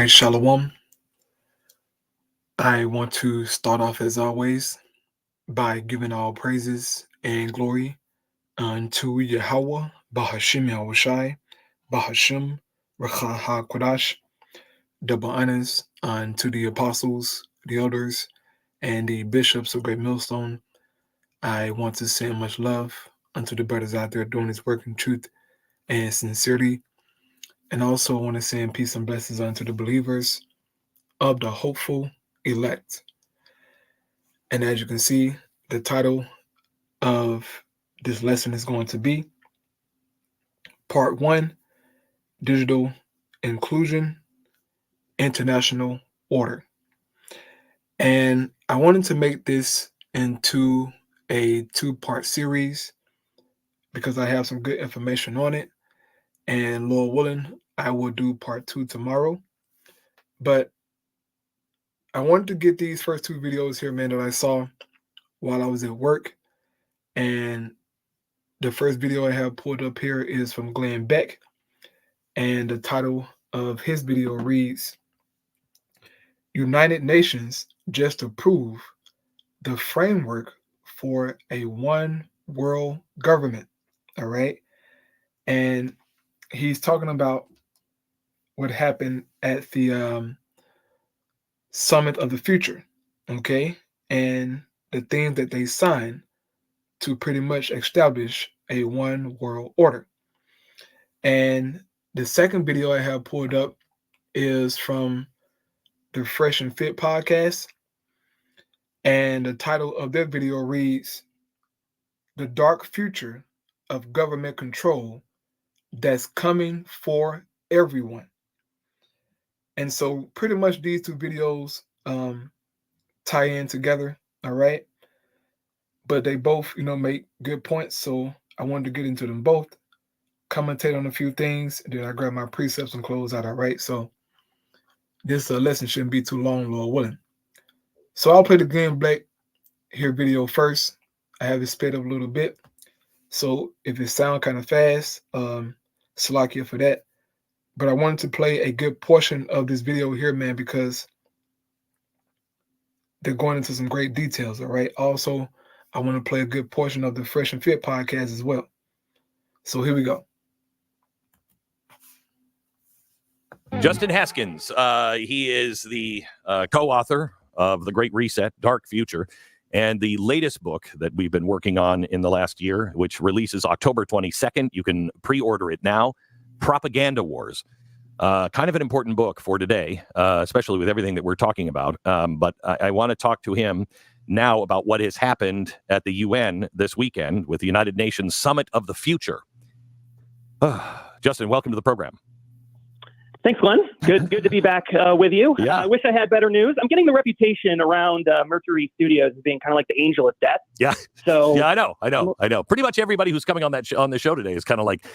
right, Shalom. I want to start off as always by giving all praises and glory unto Yahweh, Bahashim Yahushai, Bahashim, Rakha HaKodash, double honors unto the apostles, the elders, and the bishops of Great Millstone. I want to send much love unto the brothers out there doing this work in truth and sincerity. And also want to send peace and blessings unto the believers of the hopeful elect. And as you can see, the title of this lesson is going to be Part 1, Digital Inclusion, International Order. And I wanted to make this into a two-part series because I have some good information on it. And Lord willing, I will do part 2 tomorrow. But I wanted to get these first two videos here, man, that I saw while I was at work. And the first video I have pulled up here is from Glenn Beck. And the title of his video reads, United Nations just approved the framework for a one world government. All right. And he's talking about what happened at the Summit of the Future. Okay. And the things that they signed to pretty much establish a one world order. And the second video I have pulled up is from the Fresh and Fit podcast. And the title of their video reads, The Dark Future of Government Control That's Coming for Everyone. And so pretty much these two videos tie in together, all right? But they both, make good points. So I wanted to get into them both, commentate on a few things, and then I grab my precepts and close out, all right? So this lesson shouldn't be too long, Lord willing. So I'll play the Glenn Beck here video first. I have it sped up a little bit. So if it sounds kind of fast, Salakia for that. But I wanted to play a good portion of this video here, man, because they're going into some great details, all right? Also, I want to play a good portion of the Fresh and Fit podcast as well. So here we go. Justin Haskins, he is the co-author of The Great Reset, Dark Future, and the latest book that we've been working on in the last year, which releases October 22nd. You can pre-order it now, Propaganda Wars. Kind of an important book for today, especially with everything that we're talking about. But I want to talk to him now about what has happened at the UN this weekend with the United Nations Summit of the Future. Justin, welcome to the program. Thanks, Glenn. Good to be back with you. Yeah. I wish I had better news. I'm getting the reputation around Mercury Studios as being kind of like the angel of death. Yeah. So yeah, I know. Pretty much everybody who's coming on that on the show today is kind of like,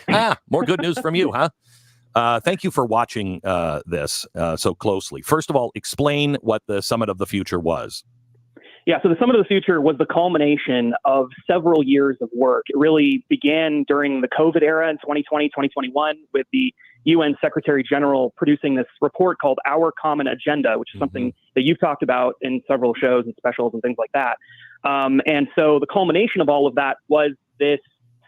more good news from you, huh? Thank you for watching this so closely. First of all, explain what the Summit of the Future was. Yeah, so the Summit of the Future was the culmination of several years of work. It really began during the COVID era in 2020, 2021 with the UN Secretary General producing this report called Our Common Agenda, which is something that you've talked about in several shows and specials and things like that. And so the culmination of all of that was this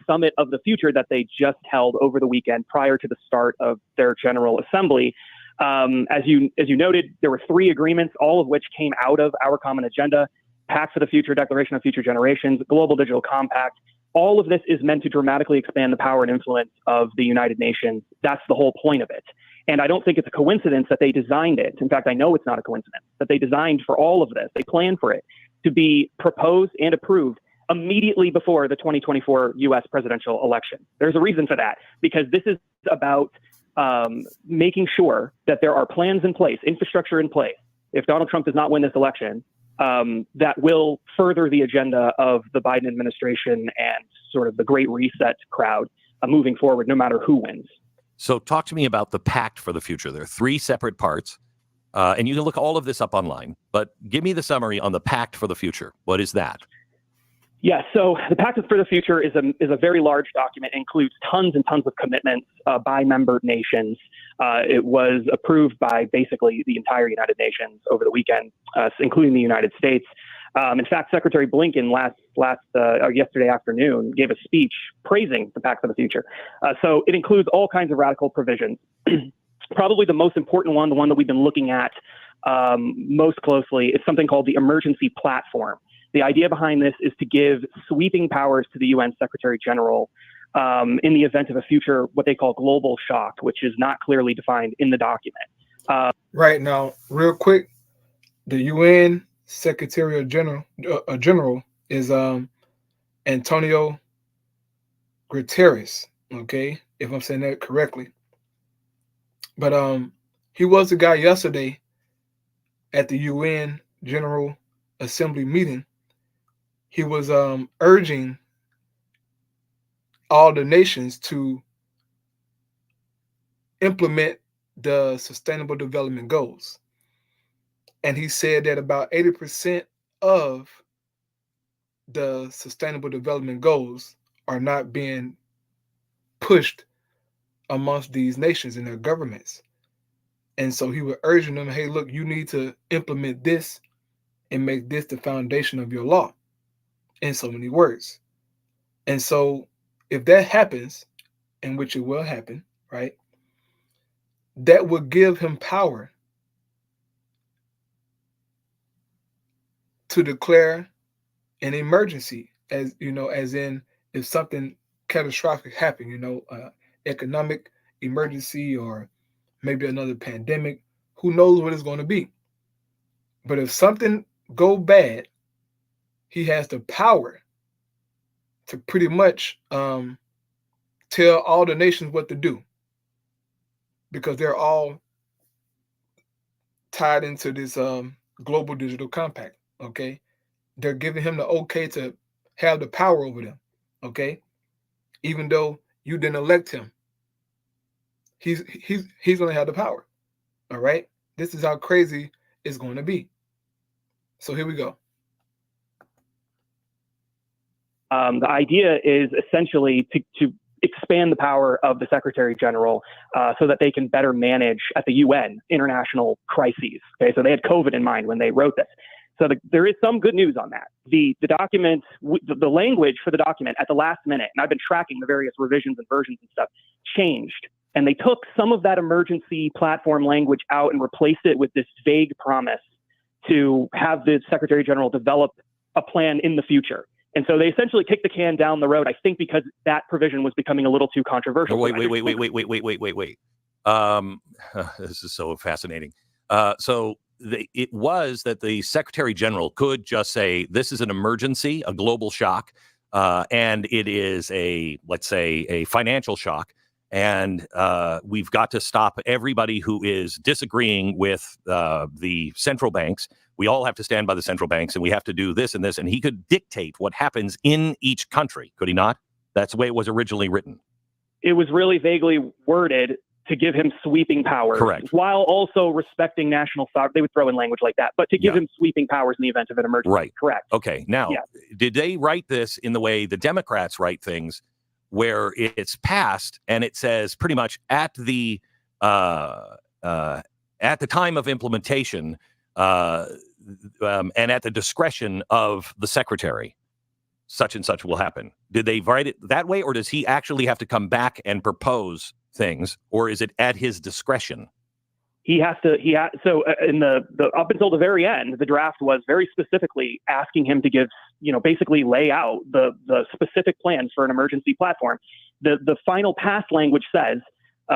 Summit of the Future that they just held over the weekend prior to the start of their General Assembly. As you noted, there were 3 agreements, all of which came out of Our Common Agenda: Pact for the Future, Declaration of Future Generations, Global Digital Compact. All of this is meant to dramatically expand the power and influence of the United Nations. That's the whole point of it. And I don't think it's a coincidence that they designed it. In fact, I know it's not a coincidence that they designed for all of this. They planned for it to be proposed and approved immediately before the 2024 U.S. presidential election. There's a reason for that, because this is about making sure that there are plans in place, infrastructure in place, if Donald Trump does not win this election, that will further the agenda of the Biden administration and sort of the Great Reset crowd moving forward, no matter who wins. So talk to me about the Pact for the Future. There are 3 separate parts, and you can look all of this up online, but give me the summary on the Pact for the Future. What is that? Yeah, so the Pact for the Future is a very large document. It includes tons and tons of commitments by member nations. It was approved by basically the entire United Nations over the weekend, including the United States. In fact, Secretary Blinken yesterday afternoon gave a speech praising the Pact for the Future. So it includes all kinds of radical provisions. Probably the most important one, the one that we've been looking at most closely, is something called the Emergency Platform. The idea behind this is to give sweeping powers to the UN Secretary General in the event of a future, what they call global shock, which is not clearly defined in the document. Right now, real quick, the UN Secretary General is Antonio Guterres. Okay, if I'm saying that correctly. But he was the guy yesterday at the UN General Assembly meeting. He was urging all the nations to implement the Sustainable Development Goals. And he said that about 80% of the Sustainable Development Goals are not being pushed amongst these nations and their governments. And so he was urging them, hey, look, you need to implement this and make this the foundation of your law, in so many words. And so if that happens, in which it will happen, right, that will give him power to declare an emergency, as you know, as in if something catastrophic happened, economic emergency or maybe another pandemic, who knows what it's going to be. But if something go bad, he has the power to pretty much tell all the nations what to do, because they're all tied into this global digital compact. Okay, they're giving him the okay to have the power over them. Okay, even though you didn't elect him, he's going to have the power. All right, this is how crazy it's going to be. So here we go. The idea is essentially to expand the power of the Secretary General so that they can better manage at the UN international crises. Okay, so they had COVID in mind when they wrote this. So there is some good news on that. The document, the language for the document at the last minute, and I've been tracking the various revisions and versions and stuff, changed. And they took some of that emergency platform language out and replaced it with this vague promise to have the Secretary General develop a plan in the future. And so they essentially kicked the can down the road, I think, because that provision was becoming a little too controversial. Wait. This is so fascinating. It was that the Secretary General could just say, this is an emergency, a global shock, and it is let's say, a financial shock. And we've got to stop everybody who is disagreeing with the central banks. We all have to stand by the central banks, and we have to do this and this. And he could dictate what happens in each country, could he not? That's the way it was originally written. It was really vaguely worded to give him sweeping powers. Correct. While also respecting national sovereignty. They would throw in language like that, but to give him sweeping powers in the event of an emergency. Right. Correct. Okay. Now, did they write this in the way the Democrats write things, where it's passed and it says pretty much at the time of implementation and at the discretion of the secretary, such and such will happen? Did they write it that way, or does he actually have to come back and propose things, or is it at his discretion? He has to. So in the up until the very end, the draft was very specifically asking him to give, basically lay out the specific plans for an emergency platform. The final pass language says,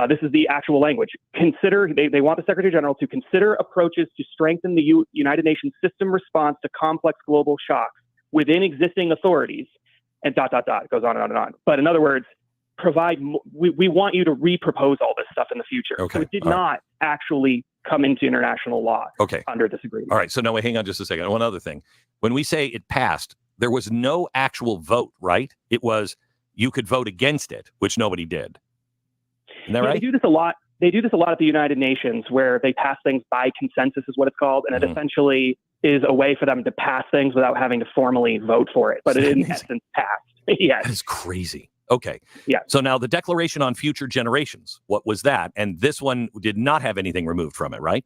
this is the actual language. They want the Secretary General to consider approaches to strengthen the United Nations system response to complex global shocks within existing authorities, and ... It goes on and on and on. But in other words, we want you to repropose all this stuff in the future. Okay. So it did not actually come into international law under this agreement. All right. So now hang on just a second. One other thing. When we say it passed, there was no actual vote, right? It was, you could vote against it, which nobody did. Isn't that right? They do this a lot. They do this a lot at the United Nations, where they pass things by consensus, is what it's called. And it essentially, is a way for them to pass things without having to formally vote for it. But it in essence passed. Yes. That is crazy. Okay. Yeah. So now the Declaration on Future Generations, what was that? And this one did not have anything removed from it, right?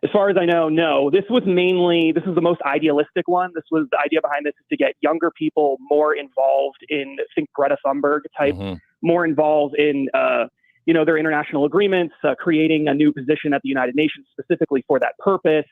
As far as I know, no. This was the most idealistic one. This was the idea behind this is to get younger people more involved in, think Greta Thunberg type, more involved in, their international agreements, creating a new position at the United Nations specifically for that purpose.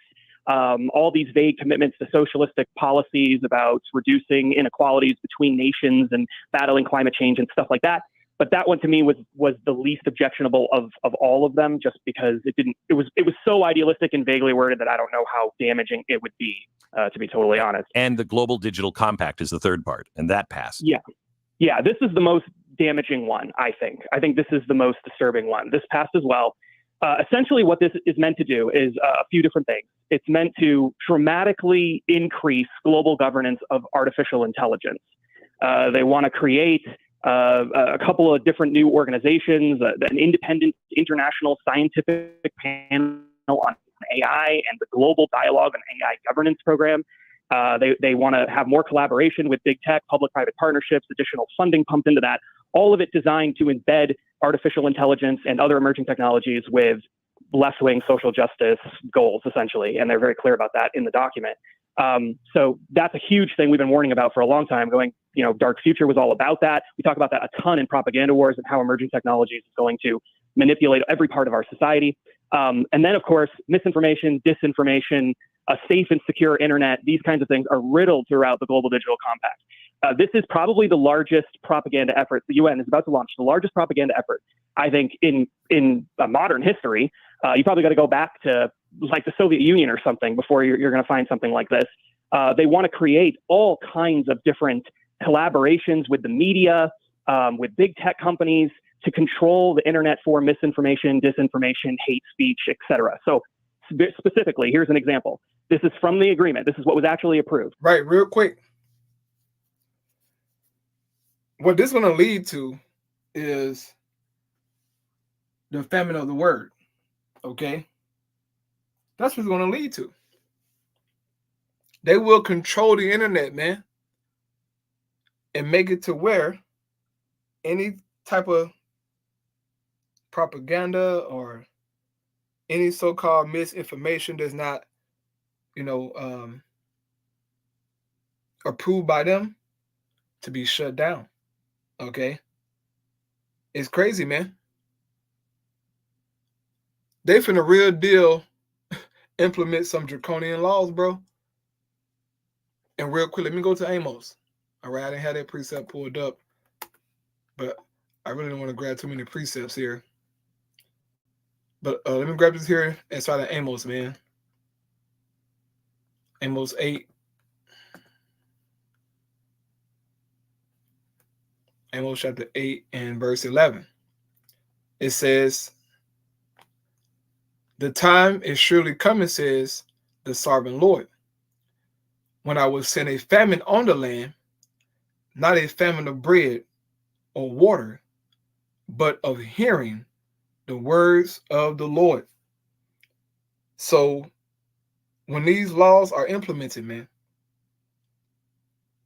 All these vague commitments to socialistic policies about reducing inequalities between nations and battling climate change and stuff like that. But that one to me was the least objectionable of all of them, just because it was so idealistic and vaguely worded that I don't know how damaging it would be, to be totally honest. And the Global Digital Compact is the third part, and that passed. Yeah, this is the most damaging one, I think. I think this is the most disturbing one. This passed as well. Essentially, what this is meant to do is a few different things. It's meant to dramatically increase global governance of artificial intelligence. They want to create a couple of different new organizations, an independent international scientific panel on AI and the Global Dialogue on AI Governance Program. They want to have more collaboration with big tech, public-private partnerships, additional funding pumped into that, all of it designed to embed artificial intelligence and other emerging technologies with left-wing social justice goals, essentially. And they're very clear about that in the document. So that's a huge thing we've been warning about for a long time, going, Dark Future was all about that. We talk about that a ton in Propaganda Wars and how emerging technologies is going to manipulate every part of our society. And then, of course, misinformation, disinformation, a safe and secure internet, these kinds of things are riddled throughout the Global Digital Compact. This is probably the largest propaganda effort. The UN is about to launch the largest propaganda effort, I think, in modern history. You probably got to go back to like the Soviet Union or something before you're going to find something like this. They want to create all kinds of different collaborations with the media, with big tech companies to control the internet for misinformation, disinformation, hate speech, etc. So specifically, here's an example. This is from the agreement. This is what was actually approved. Right, real quick. What this is going to lead to is the famine of the word. Okay? That's what it's going to lead to. They will control the internet, man, and make it to where any type of propaganda or any so-called misinformation that's not, approved by them to be shut down. Okay? It's crazy, man. They finna real deal implement some draconian laws, bro. And real quick, let me go to Amos. All right, I didn't have that precept pulled up, but I really don't want to grab too many precepts here. But let me grab this here inside of Amos, man. Amos 8. Amos chapter 8 and verse 11. It says, "The time is surely coming, says the sovereign Lord, when I will send a famine on the land, not a famine of bread or water, but of hearing the words of the Lord." So when these laws are implemented, man,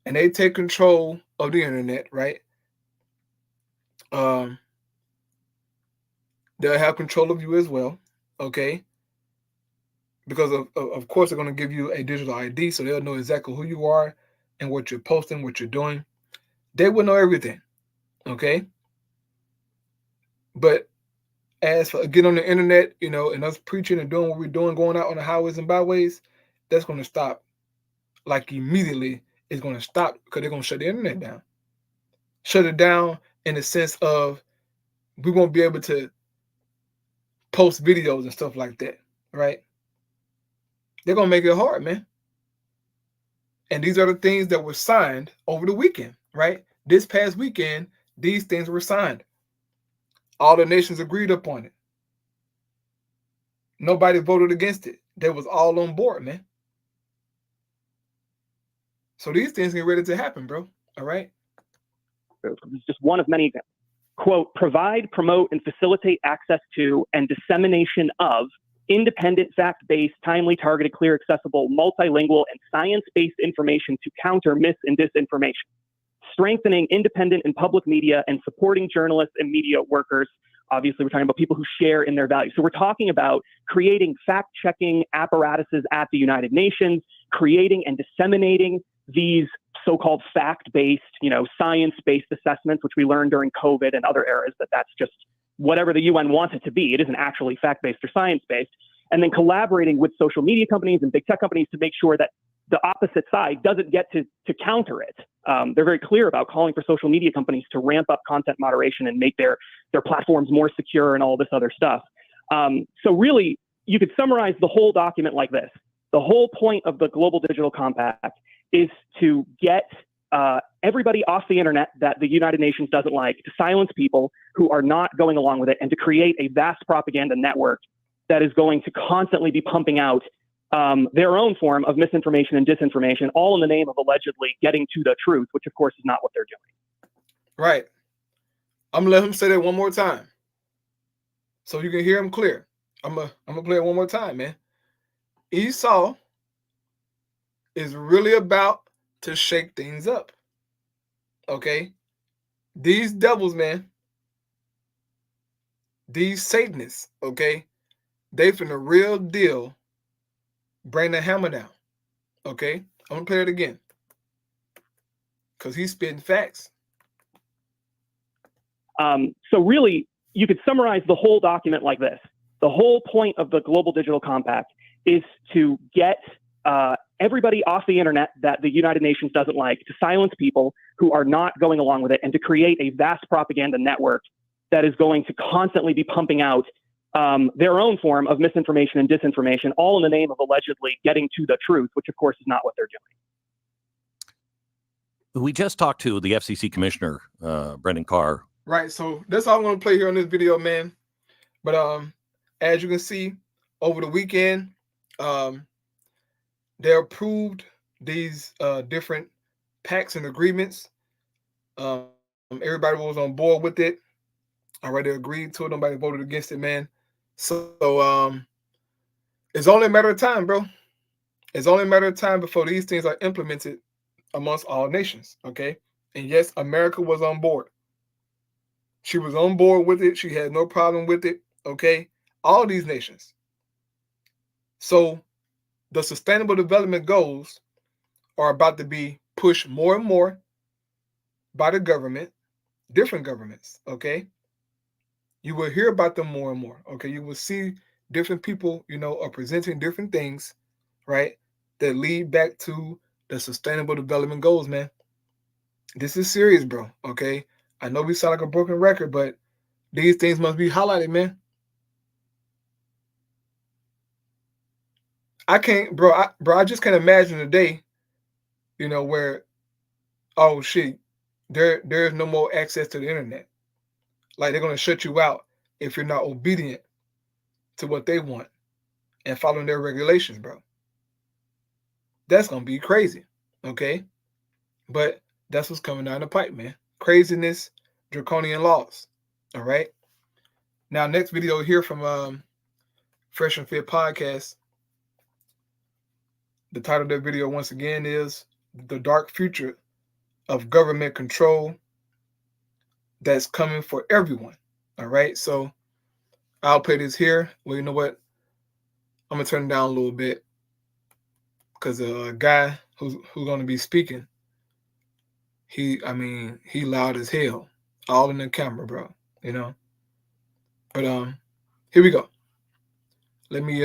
and they take control of the internet, right? They'll have control of you as well, okay? Because of course they're going to give you a digital ID, so they'll know exactly who you are and what you're posting, what you're doing. They will know everything, okay? But as for getting on the internet, and us preaching and doing what we're doing, going out on the highways and byways, that's going to stop. Like immediately, it's going to stop because they're going to shut the internet down. Shut it down in the sense of we won't be able to post videos and stuff like that, right? They're going to make it hard, man. And these are the things that were signed over the weekend, right? This past weekend, these things were signed. All the nations agreed upon it. Nobody voted against it. They was all on board, man. So these things get ready to happen, bro. All right? It's just one of many examples. Quote, "Provide, promote, and facilitate access to and dissemination of independent, fact-based, timely, targeted, clear, accessible, multilingual, and science-based information to counter mis and disinformation, strengthening independent and public media, and supporting journalists and media workers. Obviously, we're talking about people who share in their values. So we're talking about creating fact-checking apparatuses at the United Nations, creating and disseminating these so-called fact-based, science-based assessments, which we learned during COVID and other eras that's just whatever the UN wants it to be. It isn't actually fact-based or science-based. And then collaborating with social media companies and big tech companies to make sure that the opposite side doesn't get to counter it. They're very clear about calling for social media companies to ramp up content moderation and make their platforms more secure and all this other stuff. So really, you could summarize the whole document like this. The whole point of the Global Digital Compact is to get everybody off the internet that the United Nations doesn't like, to silence people who are not going along with it, and to create a vast propaganda network that is going to constantly be pumping out their own form of misinformation and disinformation, all in the name of allegedly getting to the truth, which of course is not what they're doing. Right. I'm gonna let him say that one more time, so you can hear him clear. I'm gonna play it one more time, man. Esau is really about to shake things up. Okay, these devils, man, these Satanists, okay, they finna real deal bring the hammer down. Okay, I'm gonna play it again because he's spitting facts. So really, you could summarize the whole document like this. The whole point of the Global Digital Compact is to get everybody off the internet that the United Nations doesn't like, to silence people who are not going along with it, and to create a vast propaganda network that is going to constantly be pumping out their own form of misinformation and disinformation, all in the name of allegedly getting to the truth, which of course is not what they're doing. We just talked to the FCC Commissioner, Brendan Carr. Right, so that's all I'm going to play here on this video, man. But as you can see, over the weekend, they approved these different pacts and agreements. Everybody was on board with it. Already agreed to it. Nobody voted against it, man. So it's only a matter of time, bro. It's only a matter of time before these things are implemented amongst all nations, okay? And yes, America was on board. She was on board with it. She had no problem with it, okay? All these nations. So the Sustainable Development Goals are about to be pushed more and more by the government, different governments, okay? You will hear about them more and more, okay? You will see different people, are presenting different things, right, that lead back to the Sustainable Development Goals, man. This is serious, bro, okay? I know we sound like a broken record, but these things must be highlighted, man. I can't, bro, I just can't imagine a day, where, oh, shit, there's no more access to the internet. Like, they're going to shut you out if you're not obedient to what they want and following their regulations, bro. That's going to be crazy, okay? But that's what's coming down the pipe, man. Craziness, draconian laws, all right? Now, next video here from Fresh and Fit Podcast. The title of that video, once again, is The Dark Future of Government Control That's Coming for Everyone, all right? So I'll play this here. Well, you know what? I'm going to turn it down a little bit because a guy who's going to be speaking, he loud as hell, all in the camera, bro, But here we go. Let me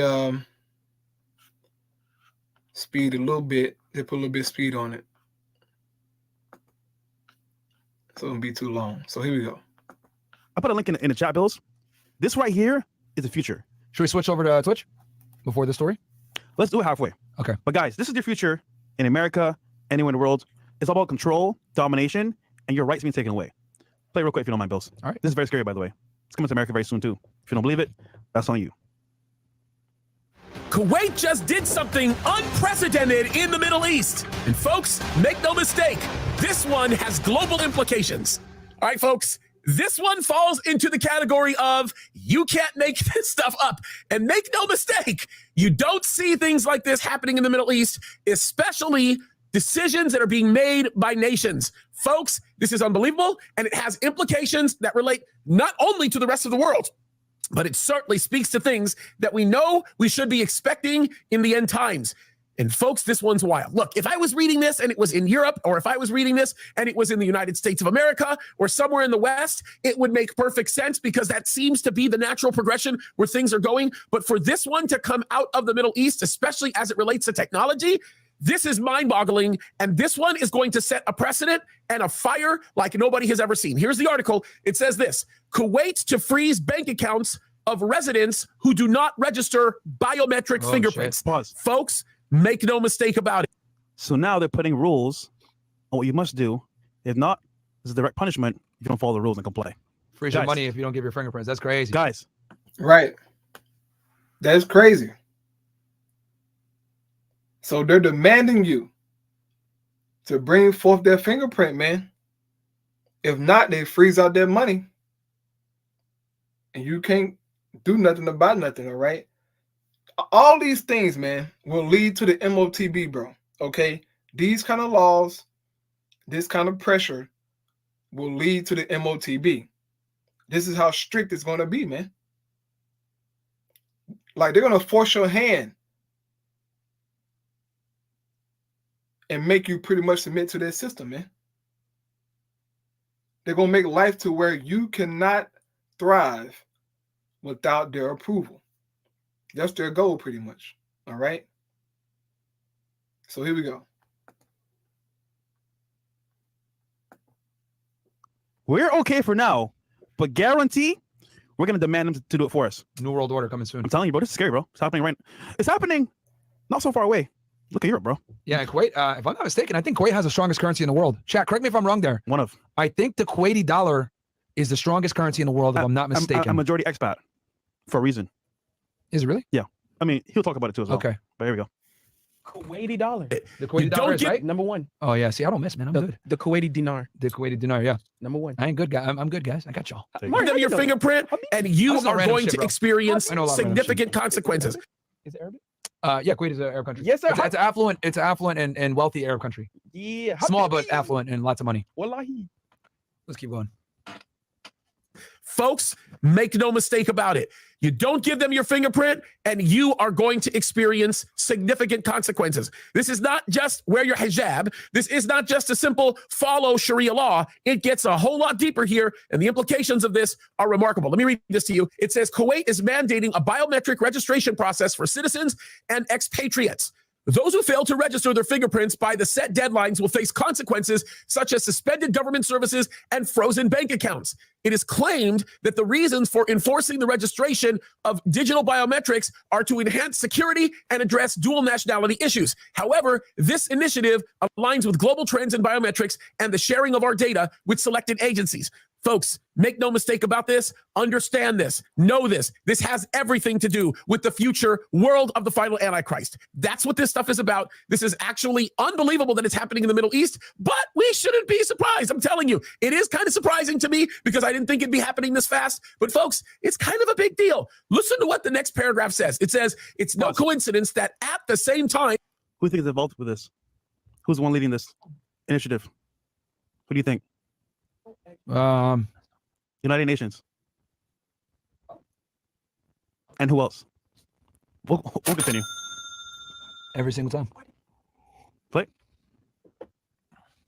speed a little bit. They put a little bit of speed on it, so it won't be too long. So here we go. I put a link in the chat, Bills. This right here is the future. Should we switch over to Twitch before the story? Let's do it halfway. Okay. But guys, this is your future in America, anywhere in the world. It's all about control, domination, and your rights being taken away. Play real quick if you don't mind, Bills. All right. This is very scary, by the way. It's coming to America very soon, too. If you don't believe it, that's on you. Kuwait just did something unprecedented in the Middle East. And folks, make no mistake, this one has global implications. All right, folks, This one falls into the category of you can't make this stuff up. And make no mistake, you don't see things like this happening in the Middle East, especially decisions that are being made by nations. Folks, this is unbelievable, and it has implications that relate not only to the rest of the world, but it certainly speaks to things that we know we should be expecting in the end times. And folks, this one's wild. Look, if I was reading this and it was in Europe, or if I was reading this and it was in the United States of America or somewhere in the West, it would make perfect sense because that seems to be the natural progression where things are going. But for this one to come out of the Middle East, especially as it relates to technology, this is mind-boggling, and this one is going to set a precedent and a fire like nobody has ever seen. Here's the article. It says this: Kuwait to freeze bank accounts of residents who do not register biometric fingerprints. Folks, make no mistake about it. So now they're putting rules on what you must do. If not, there's a direct punishment if you don't follow the rules and comply. Freeze your money if you don't give your fingerprints. That's crazy. Guys. Right. That's crazy. So they're demanding you to bring forth their fingerprint, man. If not, they freeze out their money. And you can't do nothing about nothing, all right? All these things, man, will lead to the MOTB, bro, okay? These kind of laws, this kind of pressure will lead to the MOTB. This is how strict it's going to be, man. Like, they're going to force your hand and make you pretty much submit to their system, man. They're going to make life to where you cannot thrive without their approval. That's their goal, pretty much. All right? So here we go. We're okay for now, but guarantee we're going to demand them to do it for us. New World Order coming soon. I'm telling you, bro, this is scary, bro. It's happening right now. It's happening not so far away. Look at Europe, bro. Yeah, Kuwait, if I'm not mistaken, I think Kuwait has the strongest currency in the world. Chat, correct me if I'm wrong there. One of. I think the Kuwaiti dollar is the strongest currency in the world, if I'm not mistaken. I'm a majority expat for a reason. Is it really? Yeah. I mean, he'll talk about it too as well. Okay. But here we go. Kuwaiti dollar. The Kuwaiti dollar is right? Number one. Oh, yeah. See, I don't miss, man. I'm good. The Kuwaiti dinar. The Kuwaiti dinar, yeah. Number one. I ain't good, guy. I'm good, guys. I got y'all. Give them your fingerprint, and you are going to experience significant consequences. Is it Arabic? Yeah, Kuwait is an Arab country. Yes, sir. It's affluent. It's an affluent and wealthy Arab country. Yeah. Small but affluent and lots of money. Wallahi. Let's keep going. Folks, make no mistake about it. You don't give them your fingerprint, and you are going to experience significant consequences. This is not just wear your hijab. This is not just a simple follow Sharia law. It gets a whole lot deeper here, and the implications of this are remarkable. Let me read this to you. It says Kuwait is mandating a biometric registration process for citizens and expatriates. Those who fail to register their fingerprints by the set deadlines will face consequences such as suspended government services and frozen bank accounts. It is claimed that the reasons for enforcing the registration of digital biometrics are to enhance security and address dual nationality issues. However, this initiative aligns with global trends in biometrics and the sharing of our data with selected agencies. Folks, make no mistake about this. Understand this. Know this. This has everything to do with the future world of the final Antichrist. That's what this stuff is about. This is actually unbelievable that it's happening in the Middle East, but we shouldn't be surprised. I'm telling you, it is kind of surprising to me because I didn't think it'd be happening this fast. But folks, it's kind of a big deal. Listen to what the next paragraph says. It says, it's no coincidence that at the same time. Who do you think is involved with this? Who's the one leading this initiative? Who do you think? United Nations. And who else? We'll continue. Every single time. Play.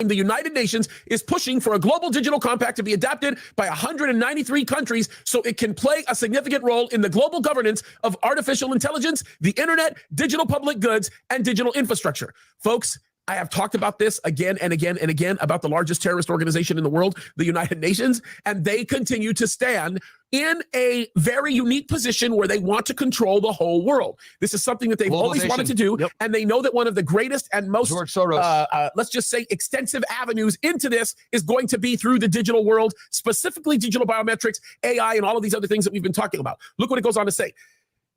The United Nations is pushing for a global digital compact to be adopted by 193 countries so it can play a significant role in the global governance of artificial intelligence, the internet, digital public goods, and digital infrastructure. Folks, I have talked about this again and again and again about the largest terrorist organization in the world, the United Nations, and they continue to stand in a very unique position where they want to control the whole world. This is something that they've always wanted to do, and they know that one of the greatest and most, let's just say, extensive avenues into this is going to be through the digital world, specifically digital biometrics, AI, and all of these other things that we've been talking about. Look what it goes on to say.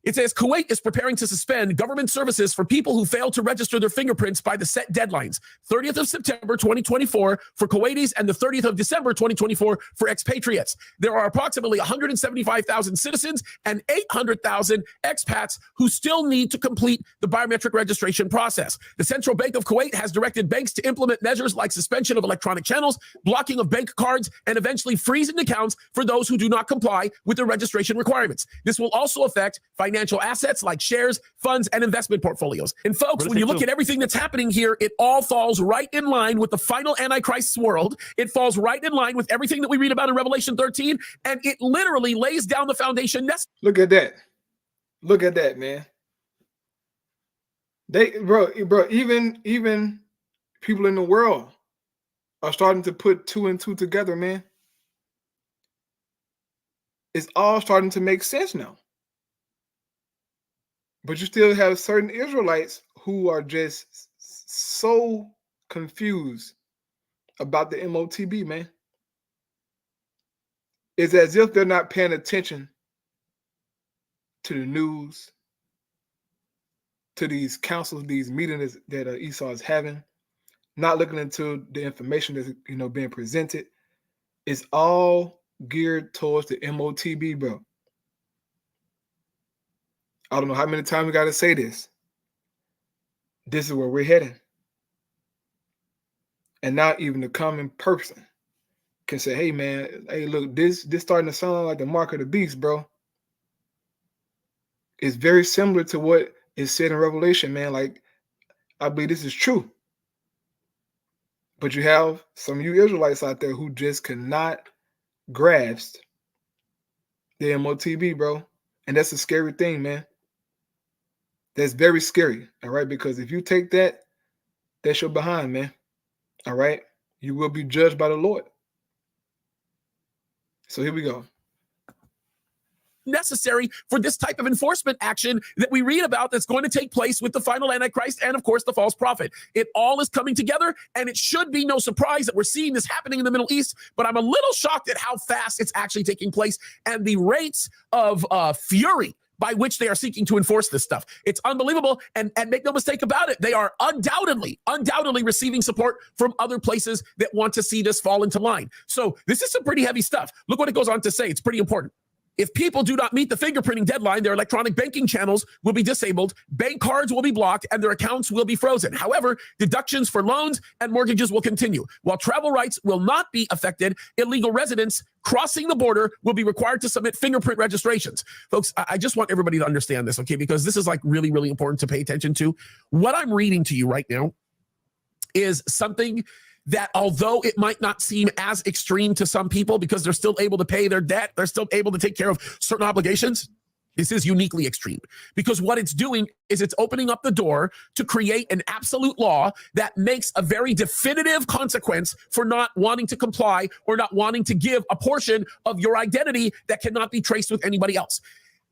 It says Kuwait is preparing to suspend government services for people who fail to register their fingerprints by the set deadlines, 30th of September 2024 for Kuwaitis and the 30th of December 2024 for expatriates. There are approximately 175,000 citizens and 800,000 expats who still need to complete the biometric registration process. The Central Bank of Kuwait has directed banks to implement measures like suspension of electronic channels, blocking of bank cards, and eventually freezing accounts for those who do not comply with the registration requirements. This will also affect financial assets like shares, funds, and investment portfolios. And folks, when you look at everything that's happening here, it all falls right in line with the final Antichrist's world. It falls right in line with everything that we read about in Revelation 13, and it literally lays down the foundation. Look at that. Look at that, man. Bro, even people in the world are starting to put 2 and 2 together, man. It's all starting to make sense now. But you still have certain Israelites who are just so confused about the MOTB, man. It's as if they're not paying attention to the news, to these councils, these meetings that Esau is having, not looking into the information that's being presented. It's all geared towards the MOTB, bro. I don't know how many times we got to say this. This is where we're heading. And not even the common person can say, hey, man, hey, look, this starting to sound like the mark of the beast, bro. It's very similar to what is said in Revelation, man. Like, I believe this is true. But you have some of you Israelites out there who just cannot grasp the MOTB, bro. And that's a scary thing, man. That's very scary, all right? Because if you take that, that's your behind, man, all right? You will be judged by the Lord. So here we go. Necessary for this type of enforcement action that we read about that's going to take place with the final Antichrist and, of course, the false prophet. It all is coming together, and it should be no surprise that we're seeing this happening in the Middle East, but I'm a little shocked at how fast it's actually taking place and the rates of fury by which they are seeking to enforce this stuff. It's unbelievable, and make no mistake about it, they are undoubtedly receiving support from other places that want to see this fall into line. So this is some pretty heavy stuff. Look what it goes on to say. It's pretty important. If people do not meet the fingerprinting deadline, their electronic banking channels will be disabled, bank cards will be blocked, and their accounts will be frozen. However, deductions for loans and mortgages will continue. While travel rights will not be affected, illegal residents crossing the border will be required to submit fingerprint registrations. Folks, I just want everybody to understand this, okay? Because this is like really, really important to pay attention to. What I'm reading to you right now is something that, although it might not seem as extreme to some people because they're still able to pay their debt, they're still able to take care of certain obligations, this is uniquely extreme. Because what it's doing is it's opening up the door to create an absolute law that makes a very definitive consequence for not wanting to comply or not wanting to give a portion of your identity that cannot be traced with anybody else.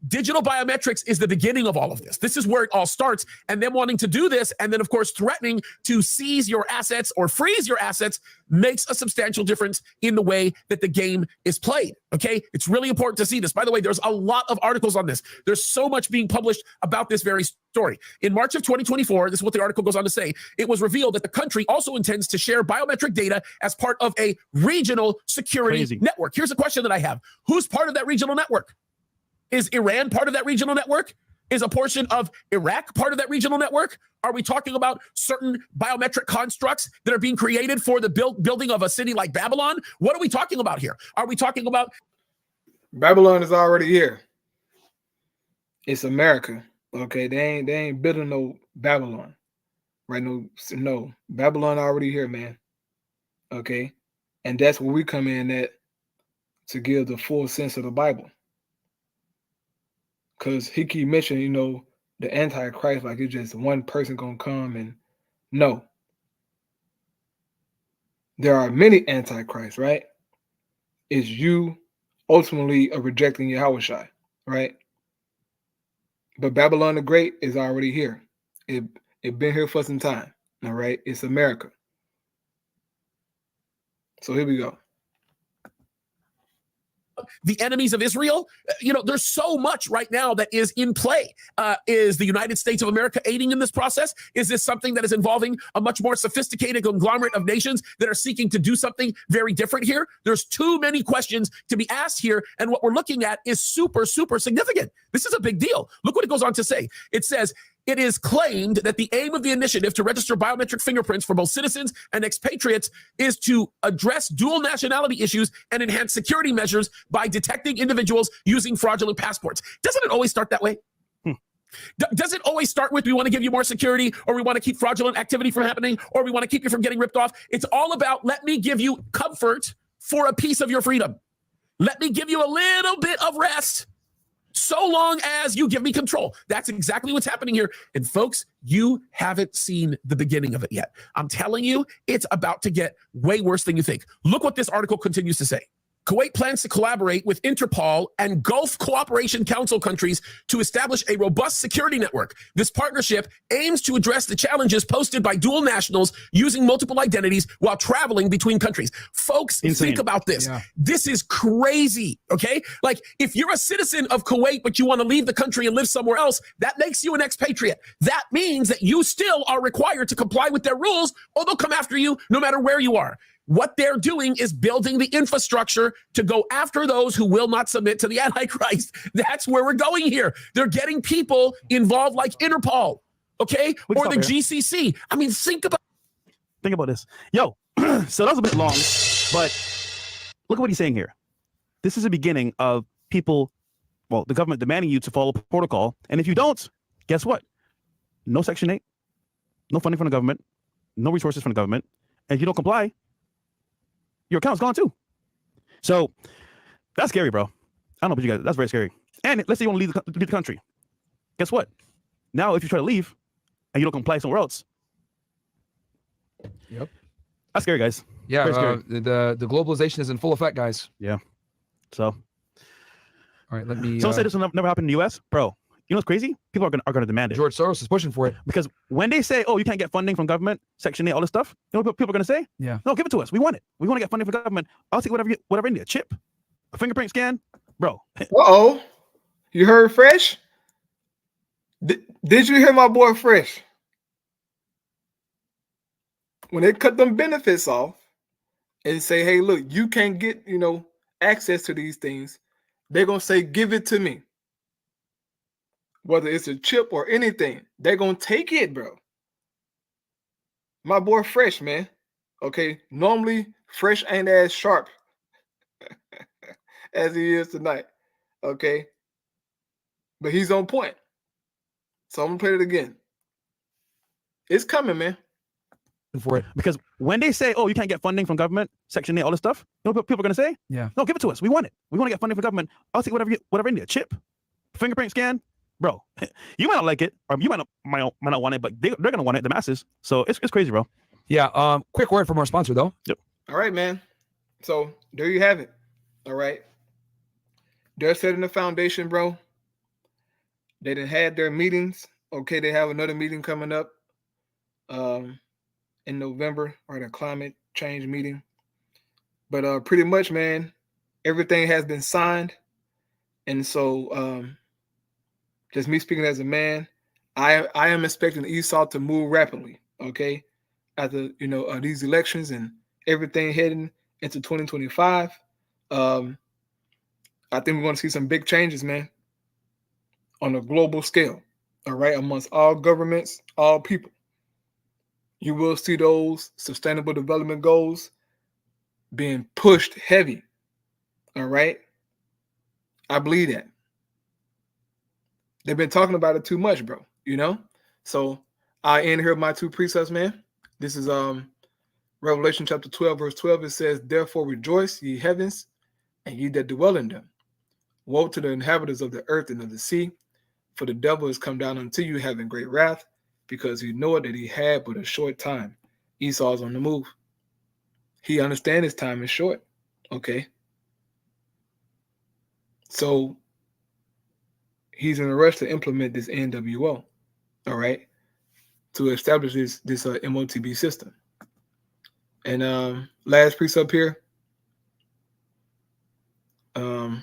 Digital biometrics is the beginning of all of this. This is where it all starts. And them wanting to do this, and then, of course, threatening to seize your assets or freeze your assets makes a substantial difference in the way that the game is played. Okay? It's really important to see this. By the way, there's a lot of articles on this. There's so much being published about this very story. In March of 2024, this is what the article goes on to say, it was revealed that the country also intends to share biometric data as part of a regional security network. Here's a question that I have. Who's part of that regional network? Is Iran part of that regional network? Is a portion of Iraq part of that regional network? Are we talking about certain biometric constructs that are being created for the building of a city like Babylon? What are we talking about here? Are we talking about... Babylon is already here. It's America. Okay, they ain't building no Babylon. Right? No. Babylon already here, man. Okay? And that's where we come in at to give the full sense of the Bible. Because he keep mentioning, the Antichrist, like it's just one person going to come, and no. There are many Antichrists, right? It's you ultimately rejecting Yahushua, right? But Babylon the Great is already here. It been here for some time, all right? It's America. So here we go. the enemies of Israel. There's so much right now that is in play. Is the United States of America aiding in this process? Is this something that is involving a much more sophisticated conglomerate of nations that are seeking to do something very different here? There's too many questions to be asked here, and what we're looking at is super, super significant. This is a big deal. Look what it goes on to say. It says, it is claimed that the aim of the initiative to register biometric fingerprints for both citizens and expatriates is to address dual nationality issues and enhance security measures by detecting individuals using fraudulent passports. Doesn't it always start that way? Does it always start with, we want to give you more security, or we want to keep fraudulent activity from happening, or we want to keep you from getting ripped off? It's all about, let me give you comfort for a piece of your freedom. Let me give you a little bit of rest, so long as you give me control. That's exactly what's happening here. And folks, you haven't seen the beginning of it yet. I'm telling you, it's about to get way worse than you think. Look what this article continues to say. Kuwait plans to collaborate with Interpol and Gulf Cooperation Council countries to establish a robust security network. This partnership aims to address the challenges posed by dual nationals using multiple identities while traveling between countries. Folks, Insane. think about this. Yeah. This is crazy, okay? Like, if you're a citizen of Kuwait, but you want to leave the country and live somewhere else, that makes you an expatriate. That means that you still are required to comply with their rules, or they'll come after you no matter where you are. What they're doing is building the infrastructure to go after those who will not submit to the Antichrist. That's where we're going here. They're getting people involved like Interpol, okay? Or the GCC. I mean, think about this. Yo, so that was a bit long, but look at what he's saying here. This is the beginning of people, the government demanding you to follow protocol. And if you don't, guess what? No Section 8, no funding from the government, no resources from the government. And if you don't comply, your account's gone too. So that's scary, bro. I don't know about you guys. That's very scary. And let's say you want to leave the country. Guess what? Now, if you try to leave and you don't comply somewhere else, Yep. that's scary, guys. Yeah, Very scary. the globalization is in full effect, guys. Yeah. So, All right, let me. someone say this will never happen in the U.S., bro. You know what's crazy? People are gonna demand it. George Soros is pushing for it. Because when they say, "Oh, you can't get funding from government, Section 8, all this stuff," you know what people are gonna say? Yeah. No, give it to us. We want it. We want to get funding from government. I'll take whatever I need. A chip, a fingerprint scan, bro. Uh-oh. You heard Fresh? Did you hear my boy Fresh? When they cut them benefits off and say, hey, look, you can't get, access to these things, they're going to say, give it to me. Whether it's a chip or anything, they're going to take it, bro. My boy Fresh, man. Okay, normally Fresh ain't as sharp as he is tonight. Okay, but he's on point. So I'm gonna play it again. It's coming, man. For it. Because when they say, "Oh, you can't get funding from government, Section 8, all this stuff," you know what people are gonna say? Yeah. No, give it to us. We want it. We want to get funding from government. I'll take whatever I need. A chip, fingerprint scan, bro. You might not like it, or you might not want it, but they're gonna want it. The masses. So it's crazy, bro. Yeah. Quick word from our sponsor, though. Yep. All right, man. So there you have it. All right. They're setting the foundation, bro. They done had their meetings. Okay, they have another meeting coming up in November, or the climate change meeting. But pretty much, man, everything has been signed. And so just me speaking as a man, I am expecting Esau to move rapidly, okay? After, these elections and everything heading into 2025. I think we're going to see some big changes, man, on a global scale, all right, amongst all governments, all people. You will see those sustainable development goals being pushed heavy, all right? I believe that. They've been talking about it too much, bro, So I end here with my two precepts, man. This is Revelation chapter 12, verse 12. It says, therefore rejoice, ye heavens, and ye that dwell in them. Woe to the inhabitants of the earth and of the sea, for the devil is come down unto you having great wrath, because he knoweth that he had but a short time. Esau's on the move. He understands his time is short. Okay. So he's in a rush to implement this NWO, all right, to establish this MOTB system. And last precept here, 2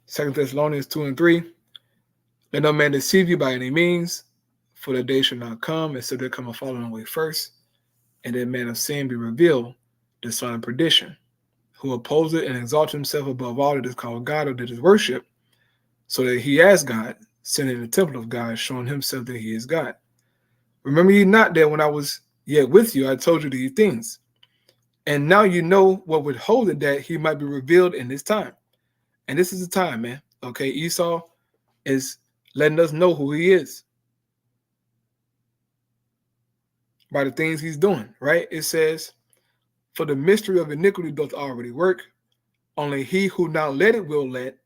Thessalonians 2 and 3. Let no man deceive you by any means, for the day shall not come, except there come a falling away first, and that man of sin be revealed, the son of perdition, who opposes and exalts himself above all that is called God or that is worship, so that he as God, sitting in the temple of God, showing himself that he is God. Remember ye not that when I was yet with you, I told you these things. And now you know what withholdeth that he might be revealed in this time. And this is the time, man. Okay, Esau is letting us know who he is by the things he's doing, right? It says, for the mystery of iniquity doth already work. Only he who now let it will let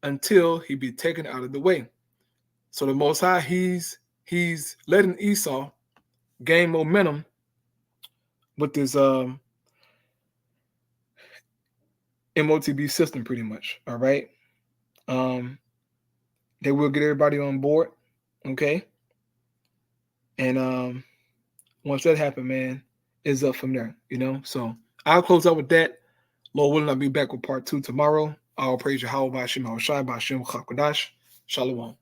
until he be taken out of the way. So the Most High, he's letting Esau gain momentum with this MOTB system, pretty much. All right. They will get everybody on board. Okay. And once that happens, man, it's up from there, you know. So I'll close out with that. Lord willing, I'll be back with part 2 tomorrow. I'll praise Yahweh by Shem Hashai by Shem Chakodash. Shalom.